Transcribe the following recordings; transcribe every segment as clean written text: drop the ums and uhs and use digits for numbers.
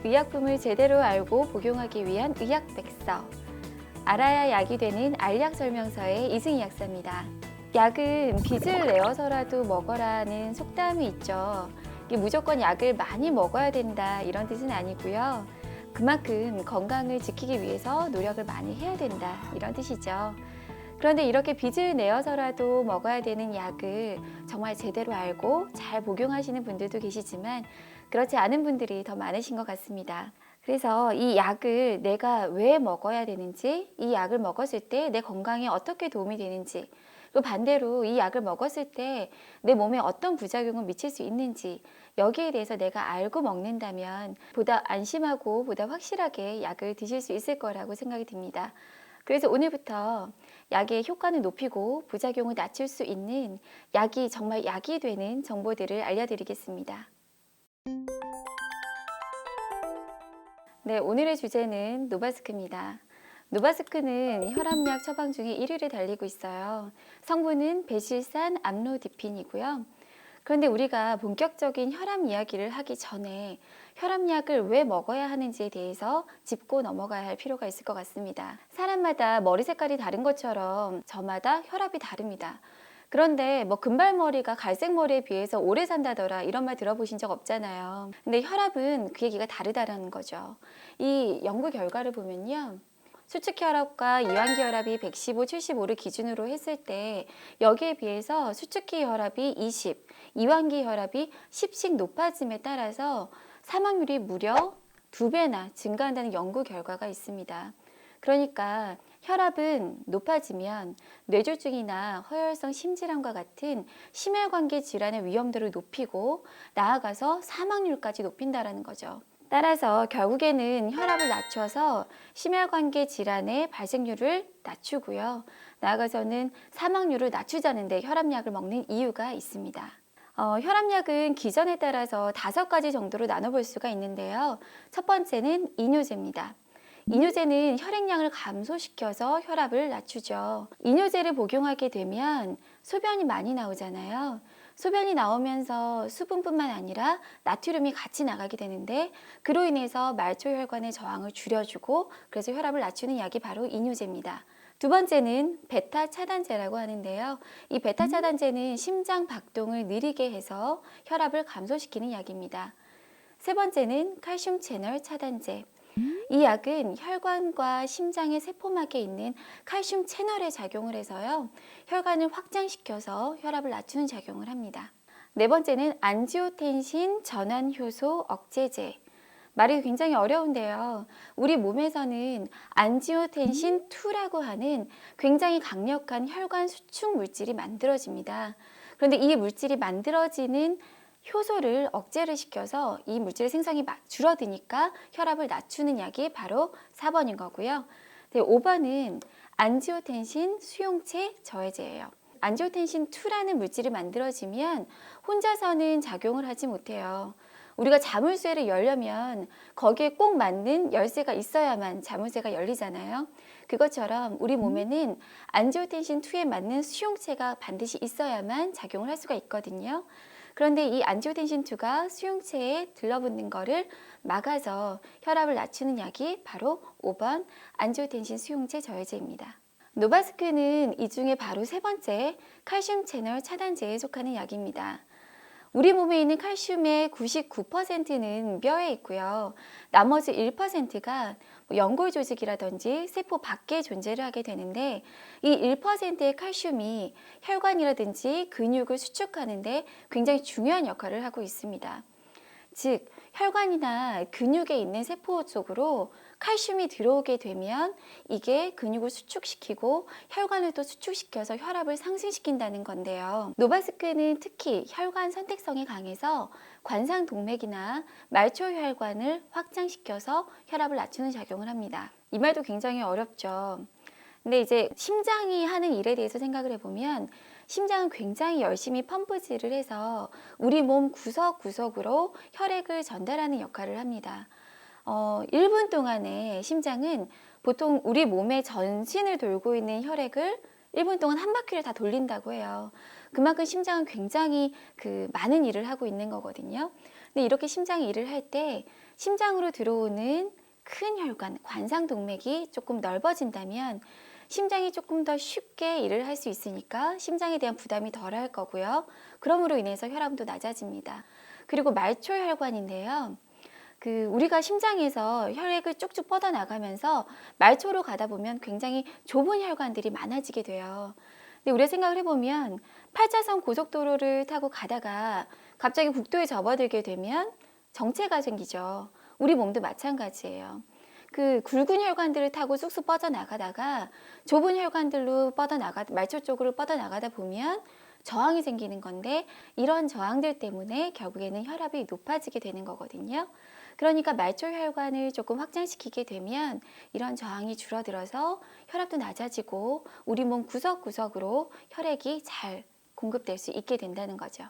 의약품을 제대로 알고 복용하기 위한 의학백서. 알아야 약이 되는 알약 설명서의 이승희 약사입니다. 약은 빚을 내어서라도 먹어라는 속담이 있죠. 이게 무조건 약을 많이 먹어야 된다 이런 뜻은 아니고요. 그만큼 건강을 지키기 위해서 노력을 많이 해야 된다 이런 뜻이죠. 그런데 이렇게 빚을 내어서라도 먹어야 되는 약을 정말 제대로 알고 잘 복용하시는 분들도 계시지만 그렇지 않은 분들이 더 많으신 것 같습니다. 그래서 이 약을 내가 왜 먹어야 되는지, 이 약을 먹었을 때 내 건강에 어떻게 도움이 되는지, 또 반대로 이 약을 먹었을 때 내 몸에 어떤 부작용을 미칠 수 있는지 여기에 대해서 내가 알고 먹는다면 보다 안심하고 보다 확실하게 약을 드실 수 있을 거라고 생각이 듭니다. 그래서 오늘부터 약의 효과를 높이고 부작용을 낮출 수 있는 약이 정말 약이 되는 정보들을 알려드리겠습니다. 네, 오늘의 주제는 노바스크입니다. 노바스크는 혈압약 처방 중에 1위를 달리고 있어요. 성분은 베실산 암로디핀이고요. 그런데 우리가 본격적인 혈압 이야기를 하기 전에 혈압약을 왜 먹어야 하는지에 대해서 짚고 넘어가야 할 필요가 있을 것 같습니다. 사람마다 머리 색깔이 다른 것처럼 저마다 혈압이 다릅니다. 그런데 뭐 금발머리가 갈색머리에 비해서 오래 산다더라 이런 말 들어보신 적 없잖아요. 근데 혈압은 그 얘기가 다르다는 거죠. 이 연구 결과를 보면요. 수축혈압과 이완기 혈압이 115, 75를 기준으로 했을 때 여기에 비해서 수축기 혈압이 20, 이완기 혈압이 10씩 높아짐에 따라서 사망률이 무려 2배나 증가한다는 연구 결과가 있습니다. 그러니까 혈압은 높아지면 뇌졸중이나 허혈성 심질환과 같은 심혈관계 질환의 위험도를 높이고 나아가서 사망률까지 높인다는 거죠. 따라서 결국에는 혈압을 낮춰서 심혈관계 질환의 발생률을 낮추고요. 나아가서는 사망률을 낮추자는 데 혈압약을 먹는 이유가 있습니다. 혈압약은 기전에 따라서 5가지 정도로 나눠볼 수가 있는데요. 첫 번째는 이뇨제입니다. 이뇨제는 혈액량을 감소시켜서 혈압을 낮추죠. 이뇨제를 복용하게 되면 소변이 많이 나오잖아요. 소변이 나오면서 수분뿐만 아니라 나트륨이 같이 나가게 되는데 그로 인해서 말초혈관의 저항을 줄여주고 그래서 혈압을 낮추는 약이 바로 이뇨제입니다. 두 번째는 베타 차단제라고 하는데요. 이 베타 차단제는 심장 박동을 느리게 해서 혈압을 감소시키는 약입니다. 세 번째는 칼슘 채널 차단제. 이 약은 혈관과 심장의 세포막에 있는 칼슘 채널에 작용을 해서요. 혈관을 확장시켜서 혈압을 낮추는 작용을 합니다. 네 번째는 안지오텐신 전환 효소 억제제. 말이 굉장히 어려운데요. 우리 몸에서는 안지오텐신2라고 하는 굉장히 강력한 혈관 수축 물질이 만들어집니다. 그런데 이 물질이 만들어지는 효소를 억제를 시켜서 이 물질의 생성이 줄어드니까 혈압을 낮추는 약이 바로 4번인 거고요. 5번은 안지오텐신 수용체 저해제예요. 안지오텐신2라는 물질이 만들어지면 혼자서는 작용을 하지 못해요. 우리가 자물쇠를 열려면 거기에 꼭 맞는 열쇠가 있어야만 자물쇠가 열리잖아요. 그것처럼 우리 몸에는 안지오텐신2에 맞는 수용체가 반드시 있어야만 작용을 할 수가 있거든요. 그런데 이 안지오텐신2가 수용체에 들러붙는 거를 막아서 혈압을 낮추는 약이 바로 5번 안지오텐신 수용체 저해제입니다. 노바스크는 이 중에 바로 세 번째 칼슘 채널 차단제에 속하는 약입니다. 우리 몸에 있는 칼슘의 99%는 뼈에 있고요. 나머지 1%가 연골 조직이라든지 세포 밖에 존재를 하게 되는데 이 1%의 칼슘이 혈관이라든지 근육을 수축하는데 굉장히 중요한 역할을 하고 있습니다. 즉 혈관이나 근육에 있는 세포 속으로 칼슘이 들어오게 되면 이게 근육을 수축시키고 혈관을 또 수축시켜서 혈압을 상승시킨다는 건데요. 노바스크는 특히 혈관 선택성이 강해서 관상동맥이나 말초혈관을 확장시켜서 혈압을 낮추는 작용을 합니다. 이 말도 굉장히 어렵죠. 근데 이제 심장이 하는 일에 대해서 생각을 해보면 심장은 굉장히 열심히 펌프질을 해서 우리 몸 구석구석으로 혈액을 전달하는 역할을 합니다. 1분 동안에 심장은 보통 우리 몸의 전신을 돌고 있는 혈액을 1분 동안 한 바퀴를 다 돌린다고 해요. 그만큼 심장은 굉장히 많은 일을 하고 있는 거거든요. 근데 이렇게 심장이 일을 할 때 심장으로 들어오는 큰 혈관, 관상동맥이 조금 넓어진다면 심장이 조금 더 쉽게 일을 할 수 있으니까 심장에 대한 부담이 덜할 거고요. 그럼으로 인해서 혈압도 낮아집니다. 그리고 말초혈관인데요. 우리가 심장에서 혈액을 쭉쭉 뻗어나가면서 말초로 가다 보면 굉장히 좁은 혈관들이 많아지게 돼요. 근데 우리가 생각을 해보면 8차선 고속도로를 타고 가다가 갑자기 국도에 접어들게 되면 정체가 생기죠. 우리 몸도 마찬가지예요. 굵은 혈관들을 타고 쑥쑥 뻗어나가다가 좁은 혈관들로 말초 쪽으로 뻗어나가다 보면 저항이 생기는 건데, 이런 저항들 때문에 결국에는 혈압이 높아지게 되는 거거든요. 그러니까 말초 혈관을 조금 확장시키게 되면 이런 저항이 줄어들어서 혈압도 낮아지고 우리 몸 구석구석으로 혈액이 잘 공급될 수 있게 된다는 거죠.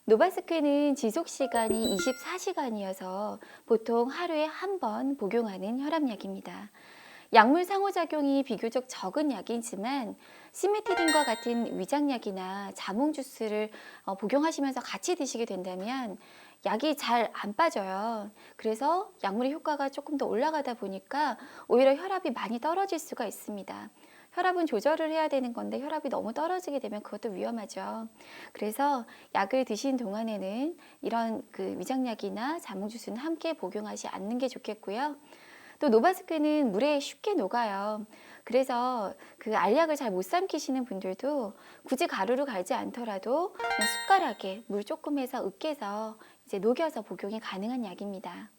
노바스크는 지속 시간이 24시간이어서 보통 하루에 한 번 복용하는 혈압약입니다. 약물 상호작용이 비교적 적은 약이지만 시메티딘과 같은 위장약이나 자몽 주스를 복용하시면서 같이 드시게 된다면 약이 잘 안 빠져요. 그래서 약물의 효과가 조금 더 올라가다 보니까 오히려 혈압이 많이 떨어질 수가 있습니다. 혈압은 조절을 해야 되는 건데 혈압이 너무 떨어지게 되면 그것도 위험하죠. 그래서 약을 드신 동안에는 이런 위장약이나 자몽 주스는 함께 복용하지 않는 게 좋겠고요. 또 노바스크는 물에 쉽게 녹아요. 그래서 알약을 잘 못 삼키시는 분들도 굳이 가루로 갈지 않더라도 그냥 숟가락에 물 조금 해서 으깨서 이제 녹여서 복용이 가능한 약입니다.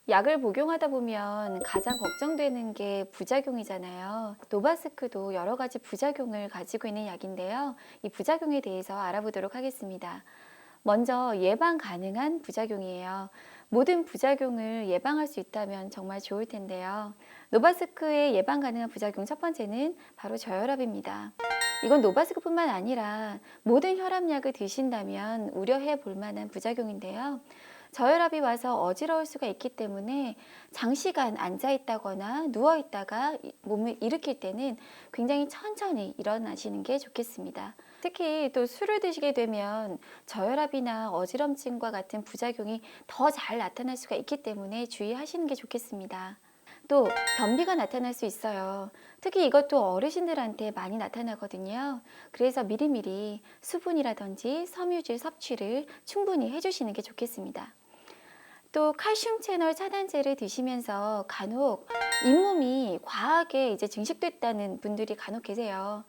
약을 복용하다 보면 가장 걱정되는 게 부작용이잖아요. 노바스크도 여러 가지 부작용을 가지고 있는 약인데요. 이 부작용에 대해서 알아보도록 하겠습니다. 먼저 예방 가능한 부작용이에요. 모든 부작용을 예방할 수 있다면 정말 좋을 텐데요. 노바스크의 예방 가능한 부작용 첫 번째는 바로 저혈압입니다. 이건 노바스크뿐만 아니라 모든 혈압약을 드신다면 우려해 볼 만한 부작용인데요. 저혈압이 와서 어지러울 수가 있기 때문에 장시간 앉아 있다거나 누워 있다가 몸을 일으킬 때는 굉장히 천천히 일어나시는 게 좋겠습니다. 특히 또 술을 드시게 되면 저혈압이나 어지럼증과 같은 부작용이 더 잘 나타날 수가 있기 때문에 주의하시는 게 좋겠습니다. 또 변비가 나타날 수 있어요. 특히 이것도 어르신들한테 많이 나타나거든요. 그래서 미리미리 수분이라든지 섬유질 섭취를 충분히 해주시는 게 좋겠습니다. 또 칼슘 채널 차단제를 드시면서 간혹 잇몸이 과하게 이제 증식됐다는 분들이 간혹 계세요.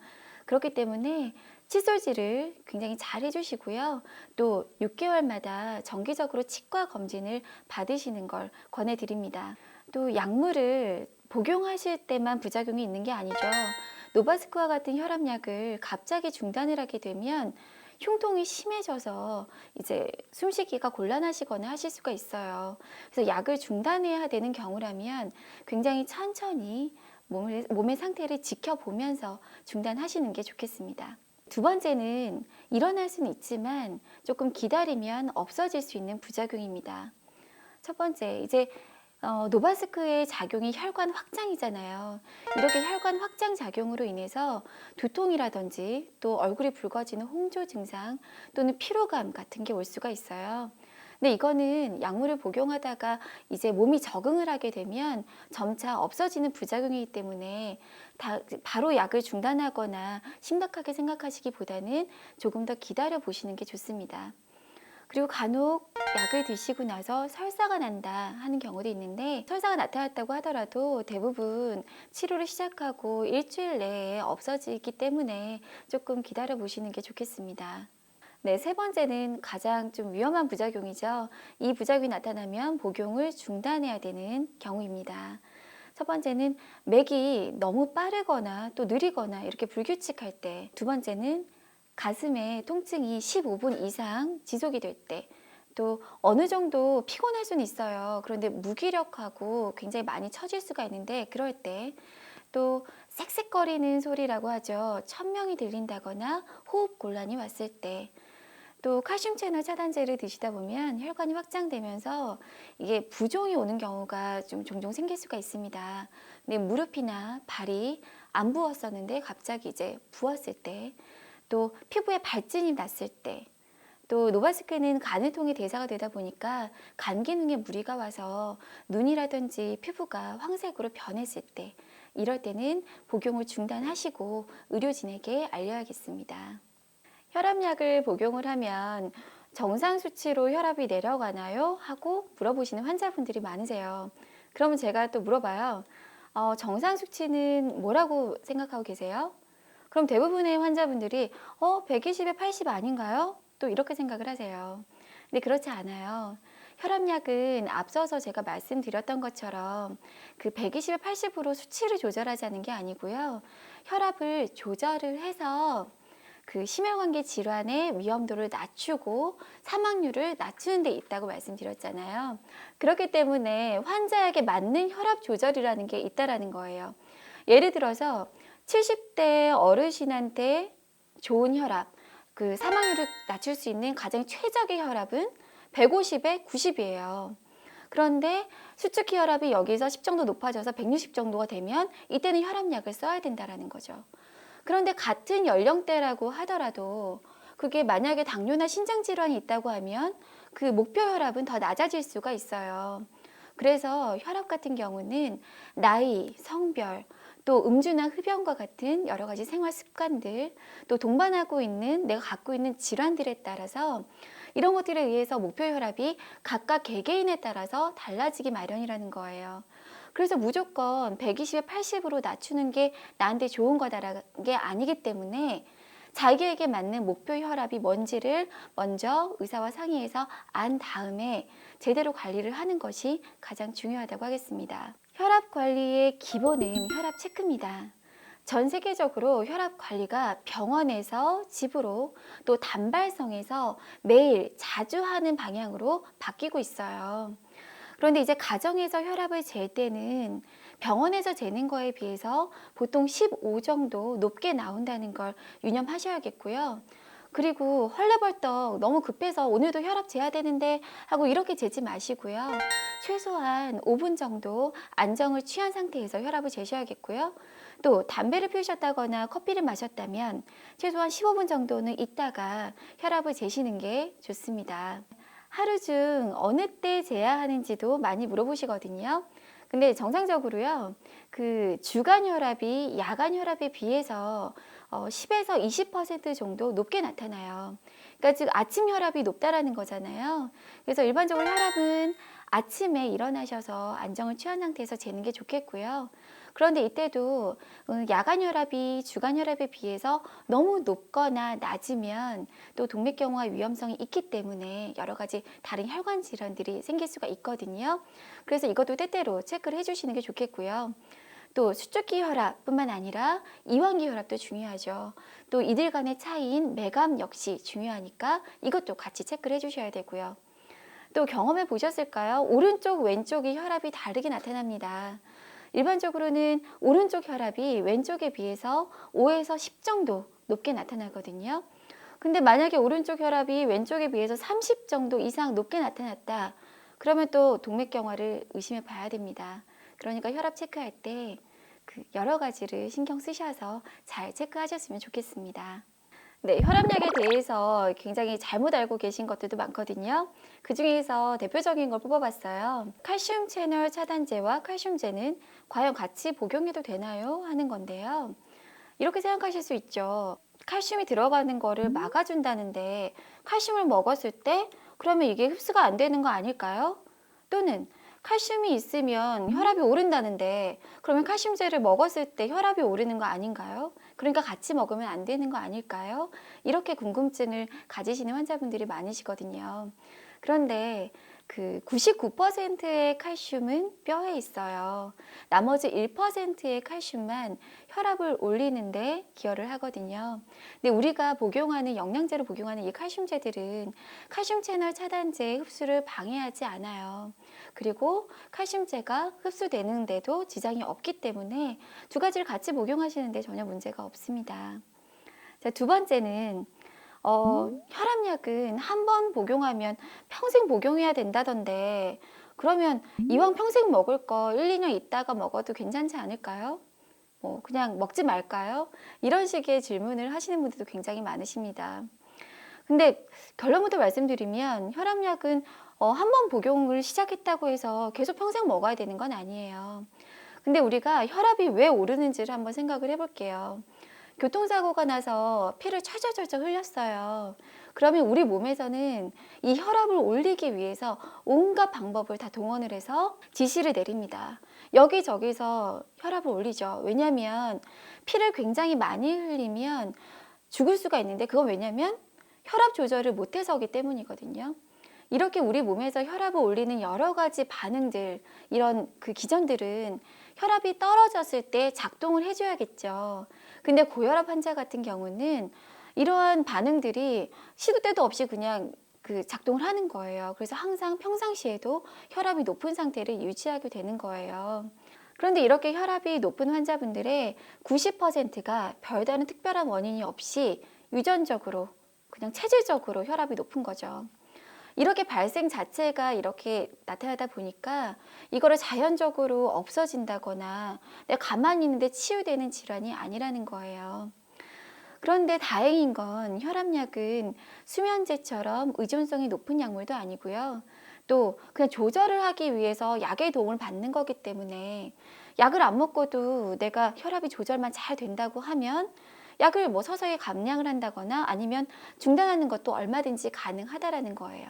그렇기 때문에 칫솔질을 굉장히 잘 해주시고요. 또 6개월마다 정기적으로 치과 검진을 받으시는 걸 권해드립니다. 또 약물을 복용하실 때만 부작용이 있는 게 아니죠. 노바스크와 같은 혈압약을 갑자기 중단을 하게 되면 흉통이 심해져서 이제 숨쉬기가 곤란하시거나 하실 수가 있어요. 그래서 약을 중단해야 되는 경우라면 굉장히 천천히 몸의 상태를 지켜보면서 중단하시는 게 좋겠습니다. 두 번째는 일어날 수는 있지만 조금 기다리면 없어질 수 있는 부작용입니다. 첫 번째, 이제 노바스크의 작용이 혈관 확장이잖아요. 이렇게 혈관 확장 작용으로 인해서 두통이라든지 또 얼굴이 붉어지는 홍조 증상 또는 피로감 같은 게 올 수가 있어요. 근데 이거는 약물을 복용하다가 이제 몸이 적응을 하게 되면 점차 없어지는 부작용이기 때문에 바로 약을 중단하거나 심각하게 생각하시기보다는 조금 더 기다려 보시는 게 좋습니다. 그리고 간혹 약을 드시고 나서 설사가 난다 하는 경우도 있는데, 설사가 나타났다고 하더라도 대부분 치료를 시작하고 일주일 내에 없어지기 때문에 조금 기다려 보시는 게 좋겠습니다. 네, 세 번째는 가장 좀 위험한 부작용이죠. 이 부작용이 나타나면 복용을 중단해야 되는 경우입니다. 첫 번째는 맥이 너무 빠르거나 또 느리거나 이렇게 불규칙할 때, 두 번째는 가슴에 통증이 15분 이상 지속이 될 때, 또 어느 정도 피곤할 수는 있어요. 그런데 무기력하고 굉장히 많이 처질 수가 있는데 그럴 때, 또 쌕쌕거리는 소리라고 하죠. 천명이 들린다거나 호흡 곤란이 왔을 때, 또 칼슘 채널 차단제를 드시다 보면 혈관이 확장되면서 이게 부종이 오는 경우가 좀 종종 생길 수가 있습니다. 근데 무릎이나 발이 안 부었었는데 갑자기 이제 부었을 때, 또 피부에 발진이 났을 때, 또 노바스크는 간을 통해 대사가 되다 보니까 간 기능에 무리가 와서 눈이라든지 피부가 황색으로 변했을 때, 이럴 때는 복용을 중단하시고 의료진에게 알려야겠습니다. 혈압약을 복용을 하면 정상 수치로 혈압이 내려가나요? 하고 물어보시는 환자분들이 많으세요. 그러면 제가 또 물어봐요. 정상 수치는 뭐라고 생각하고 계세요? 그럼 대부분의 환자분들이 120에 80 아닌가요? 또 이렇게 생각을 하세요. 근데 그렇지 않아요. 혈압약은 앞서서 제가 말씀드렸던 것처럼 그 120에 80으로 수치를 조절하자는 게 아니고요. 혈압을 조절을 해서 그 심혈관계 질환의 위험도를 낮추고 사망률을 낮추는 데 있다고 말씀드렸잖아요. 그렇기 때문에 환자에게 맞는 혈압 조절이라는 게 있다라는 거예요. 예를 들어서 70대 어르신한테 좋은 혈압, 그 사망률을 낮출 수 있는 가장 최적의 혈압은 150에 90이에요. 그런데 수축기 혈압이 여기서 10 정도 높아져서 160 정도가 되면 이때는 혈압약을 써야 된다는 거죠. 그런데 같은 연령대라고 하더라도 그게 만약에 당뇨나 신장질환이 있다고 하면 그 목표 혈압은 더 낮아질 수가 있어요. 그래서 혈압 같은 경우는 나이, 성별, 또 음주나 흡연과 같은 여러 가지 생활 습관들, 또 동반하고 있는 내가 갖고 있는 질환들에 따라서 이런 것들에 의해서 목표 혈압이 각각 개개인에 따라서 달라지기 마련이라는 거예요. 그래서 무조건 120에 80으로 낮추는 게 나한테 좋은 거다라는 게 아니기 때문에 자기에게 맞는 목표 혈압이 뭔지를 먼저 의사와 상의해서 안 다음에 제대로 관리를 하는 것이 가장 중요하다고 하겠습니다. 혈압 관리의 기본은 혈압 체크입니다. 전 세계적으로 혈압 관리가 병원에서 집으로 또 단발성에서 매일 자주 하는 방향으로 바뀌고 있어요. 그런데 이제 가정에서 혈압을 잴 때는 병원에서 재는 거에 비해서 보통 15 정도 높게 나온다는 걸 유념하셔야겠고요. 그리고 헐레벌떡 너무 급해서 오늘도 혈압 재야 되는데 하고 이렇게 재지 마시고요. 최소한 5분 정도 안정을 취한 상태에서 혈압을 재셔야겠고요. 또 담배를 피우셨다거나 커피를 마셨다면 최소한 15분 정도는 있다가 혈압을 재시는 게 좋습니다. 하루 중 어느 때 재야 하는지도 많이 물어보시거든요. 근데 정상적으로요, 그 주간 혈압이 야간 혈압에 비해서 10에서 20% 정도 높게 나타나요. 그러니까 즉 아침 혈압이 높다라는 거잖아요. 그래서 일반적으로 혈압은 아침에 일어나셔서 안정을 취한 상태에서 재는 게 좋겠고요. 그런데 이때도 야간 혈압이 주간 혈압에 비해서 너무 높거나 낮으면 또 동맥경화 위험성이 있기 때문에 여러 가지 다른 혈관 질환들이 생길 수가 있거든요. 그래서 이것도 때때로 체크를 해주시는 게 좋겠고요. 또 수축기 혈압뿐만 아니라 이완기 혈압도 중요하죠. 또 이들 간의 차이인 매감 역시 중요하니까 이것도 같이 체크를 해주셔야 되고요. 또 경험해 보셨을까요? 오른쪽, 왼쪽이 혈압이 다르게 나타납니다. 일반적으로는 오른쪽 혈압이 왼쪽에 비해서 5에서 10 정도 높게 나타나거든요. 근데 만약에 오른쪽 혈압이 왼쪽에 비해서 30 정도 이상 높게 나타났다. 그러면 또 동맥경화를 의심해 봐야 됩니다. 그러니까 혈압 체크할 때 그 여러 가지를 신경 쓰셔서 잘 체크하셨으면 좋겠습니다. 네, 혈압약에 대해서 굉장히 잘못 알고 계신 것들도 많거든요. 그 중에서 대표적인 걸 뽑아봤어요. 칼슘 채널 차단제와 칼슘제는 과연 같이 복용해도 되나요? 하는 건데요. 이렇게 생각하실 수 있죠. 칼슘이 들어가는 거를 막아준다는데 칼슘을 먹었을 때 그러면 이게 흡수가 안 되는 거 아닐까요? 또는 칼슘이 있으면 혈압이 오른다는데 그러면 칼슘제를 먹었을 때 혈압이 오르는 거 아닌가요? 그러니까 같이 먹으면 안 되는 거 아닐까요? 이렇게 궁금증을 가지시는 환자분들이 많으시거든요. 그런데 그 99%의 칼슘은 뼈에 있어요. 나머지 1%의 칼슘만 혈압을 올리는데 기여를 하거든요. 근데 우리가 복용하는 영양제로 복용하는 이 칼슘제들은 칼슘 채널 차단제의 흡수를 방해하지 않아요. 그리고 칼슘제가 흡수되는데도 지장이 없기 때문에 두 가지를 같이 복용하시는데 전혀 문제가 없습니다. 자, 두 번째는 혈압약은 한 번 복용하면 평생 복용해야 된다던데 그러면 이왕 평생 먹을 거 1, 2년 있다가 먹어도 괜찮지 않을까요? 그냥 먹지 말까요? 이런 식의 질문을 하시는 분들도 굉장히 많으십니다. 근데 결론부터 말씀드리면 혈압약은 한 번 복용을 시작했다고 해서 계속 평생 먹어야 되는 건 아니에요. 근데 우리가 혈압이 왜 오르는지를 한번 생각을 해볼게요. 교통사고가 나서 피를 철철철철 흘렸어요. 그러면 우리 몸에서는 이 혈압을 올리기 위해서 온갖 방법을 다 동원을 해서 지시를 내립니다. 여기저기서 혈압을 올리죠. 왜냐하면 피를 굉장히 많이 흘리면 죽을 수가 있는데, 그건 왜냐하면 혈압 조절을 못해서기 때문이거든요. 이렇게 우리 몸에서 혈압을 올리는 여러 가지 반응들, 이런 그 기전들은 혈압이 떨어졌을 때 작동을 해줘야겠죠. 근데 고혈압 환자 같은 경우는 이러한 반응들이 시도 때도 없이 그냥 그 작동을 하는 거예요. 그래서 항상 평상시에도 혈압이 높은 상태를 유지하게 되는 거예요. 그런데 이렇게 혈압이 높은 환자분들의 90%가 별다른 특별한 원인이 없이 유전적으로, 그냥 체질적으로 혈압이 높은 거죠. 이렇게 발생 자체가 이렇게 나타나다 보니까 이거를 자연적으로 없어진다거나 내가 가만히 있는데 치유되는 질환이 아니라는 거예요. 그런데 다행인 건 혈압약은 수면제처럼 의존성이 높은 약물도 아니고요. 또 그냥 조절을 하기 위해서 약의 도움을 받는 거기 때문에 약을 안 먹고도 내가 혈압이 조절만 잘 된다고 하면 약을 뭐 서서히 감량을 한다거나 아니면 중단하는 것도 얼마든지 가능하다라는 거예요.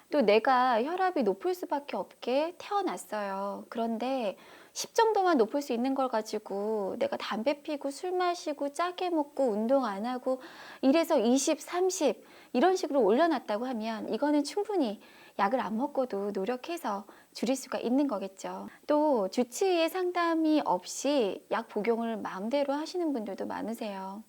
또 내가 혈압이 높을 수밖에 없게 태어났어요. 그런데 10 정도만 높을 수 있는 걸 가지고 내가 담배 피고 술 마시고 짜게 먹고 운동 안 하고 이래서 20, 30 이런 식으로 올려놨다고 하면 이거는 충분히 약을 안 먹고도 노력해서 줄일 수가 있는 거겠죠. 또 주치의의 상담이 없이 약 복용을 마음대로 하시는 분들도 많으세요.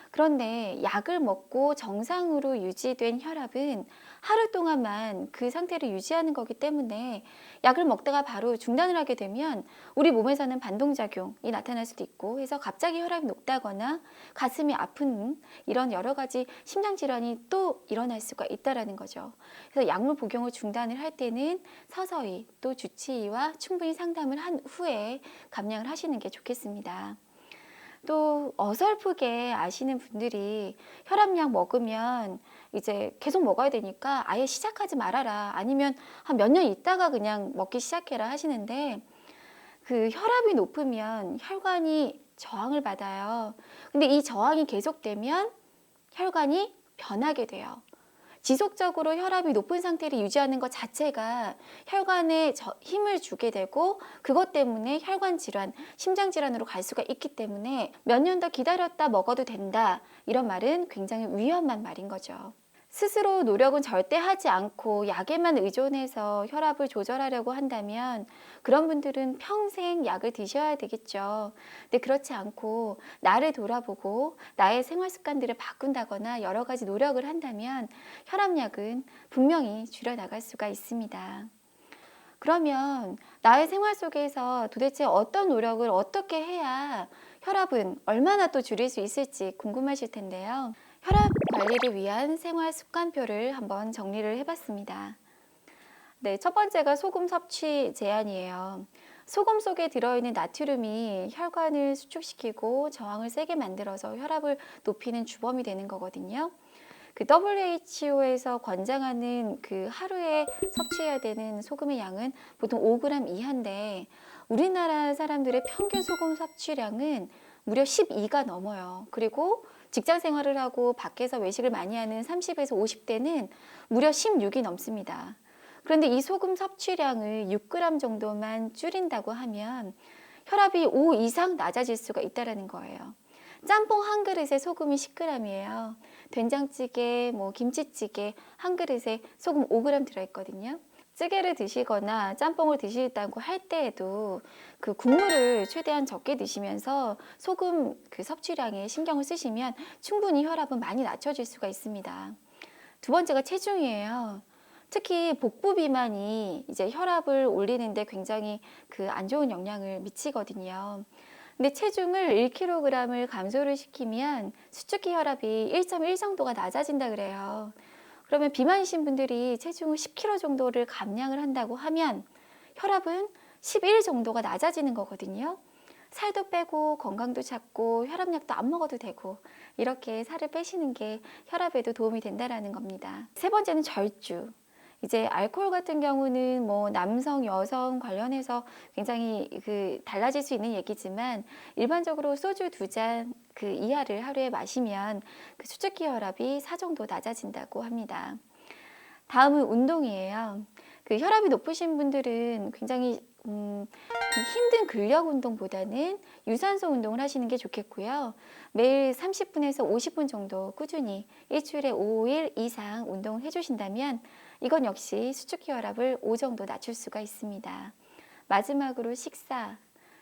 그런데 약을 먹고 정상으로 유지된 혈압은 하루 동안만 그 상태를 유지하는 거기 때문에 약을 먹다가 바로 중단을 하게 되면 우리 몸에서는 반동작용이 나타날 수도 있고 해서 갑자기 혈압이 높다거나 가슴이 아픈 이런 여러 가지 심장질환이 또 일어날 수가 있다는 거죠. 그래서 약물 복용을 중단을 할 때는 서서히 또 주치의와 충분히 상담을 한 후에 감량을 하시는 게 좋겠습니다. 또 어설프게 아시는 분들이 혈압약 먹으면 이제 계속 먹어야 되니까 아예 시작하지 말아라, 아니면 한 몇 년 있다가 그냥 먹기 시작해라 하시는데, 그 혈압이 높으면 혈관이 저항을 받아요. 근데 이 저항이 계속되면 혈관이 변하게 돼요. 지속적으로 혈압이 높은 상태를 유지하는 것 자체가 혈관에 힘을 주게 되고 그것 때문에 혈관 질환, 심장 질환으로 갈 수가 있기 때문에 몇 년 더 기다렸다 먹어도 된다, 이런 말은 굉장히 위험한 말인 거죠. 스스로 노력은 절대 하지 않고 약에만 의존해서 혈압을 조절하려고 한다면 그런 분들은 평생 약을 드셔야 되겠죠. 근데 그렇지 않고 나를 돌아보고 나의 생활 습관들을 바꾼다거나 여러 가지 노력을 한다면 혈압약은 분명히 줄여나갈 수가 있습니다. 그러면 나의 생활 속에서 도대체 어떤 노력을 어떻게 해야 혈압은 얼마나 또 줄일 수 있을지 궁금하실 텐데요. 혈압 관리를 위한 생활 습관표를 한번 정리를 해봤습니다. 네, 첫 번째가 소금 섭취 제한이에요. 소금 속에 들어있는 나트륨이 혈관을 수축시키고 저항을 세게 만들어서 혈압을 높이는 주범이 되는 거거든요. 그 WHO에서 권장하는 그 하루에 섭취해야 되는 소금의 양은 보통 5g 이하인데 우리나라 사람들의 평균 소금 섭취량은 무려 12가 넘어요. 그리고 직장 생활을 하고 밖에서 외식을 많이 하는 30에서 50대는 무려 16이 넘습니다. 그런데 이 소금 섭취량을 6g 정도만 줄인다고 하면 혈압이 5 이상 낮아질 수가 있다는 거예요. 짬뽕 한 그릇에 소금이 10g이에요. 된장찌개, 김치찌개 한 그릇에 소금 5g 들어있거든요. 찌개를 드시거나 짬뽕을 드시다고 할 때에도 그 국물을 최대한 적게 드시면서 소금 그 섭취량에 신경을 쓰시면 충분히 혈압은 많이 낮춰질 수가 있습니다. 두 번째가 체중이에요. 특히 복부 비만이 이제 혈압을 올리는데 굉장히 그 안 좋은 영향을 미치거든요. 근데 체중을 1kg을 감소를 시키면 수축기 혈압이 1.1 정도가 낮아진다 그래요. 그러면 비만이신 분들이 체중을 10kg 정도를 감량을 한다고 하면 혈압은 11 정도가 낮아지는 거거든요. 살도 빼고 건강도 찾고 혈압약도 안 먹어도 되고 이렇게 살을 빼시는 게 혈압에도 도움이 된다라는 겁니다. 세 번째는 절주. 이제 알코올 같은 경우는 뭐 남성, 여성 관련해서 굉장히 달라질 수 있는 얘기지만 일반적으로 소주 2잔 이하를 하루에 마시면 수축기 혈압이 4 정도 낮아진다고 합니다. 다음은 운동이에요. 혈압이 높으신 분들은 굉장히 힘든 근력 운동보다는 유산소 운동을 하시는 게 좋겠고요. 매일 30분에서 50분 정도 꾸준히 일주일에 5일 이상 운동을 해주신다면 이건 역시 수축기 혈압을 5 정도 낮출 수가 있습니다. 마지막으로 식사.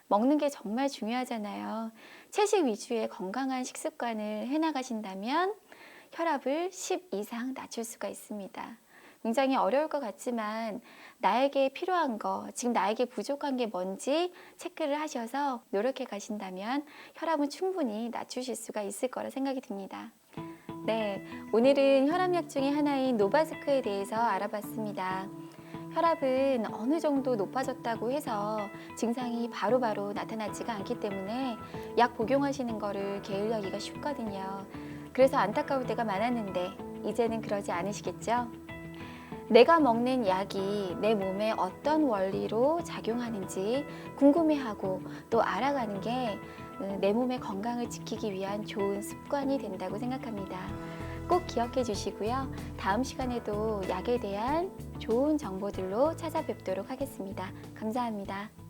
먹는 게 정말 중요하잖아요. 채식 위주의 건강한 식습관을 해나가신다면 혈압을 10 이상 낮출 수가 있습니다. 굉장히 어려울 것 같지만 나에게 필요한 거, 지금 나에게 부족한 게 뭔지 체크를 하셔서 노력해 가신다면 혈압은 충분히 낮추실 수가 있을 거라 생각이 듭니다. 네, 오늘은 혈압약 중에 하나인 노바스크에 대해서 알아봤습니다. 혈압은 어느 정도 높아졌다고 해서 증상이 바로바로 나타나지가 않기 때문에 약 복용하시는 거를 게을리하기가 쉽거든요. 그래서 안타까울 때가 많았는데 이제는 그러지 않으시겠죠? 내가 먹는 약이 내 몸에 어떤 원리로 작용하는지 궁금해하고 또 알아가는 게 내 몸의 건강을 지키기 위한 좋은 습관이 된다고 생각합니다. 꼭 기억해 주시고요. 다음 시간에도 약에 대한 좋은 정보들로 찾아뵙도록 하겠습니다. 감사합니다.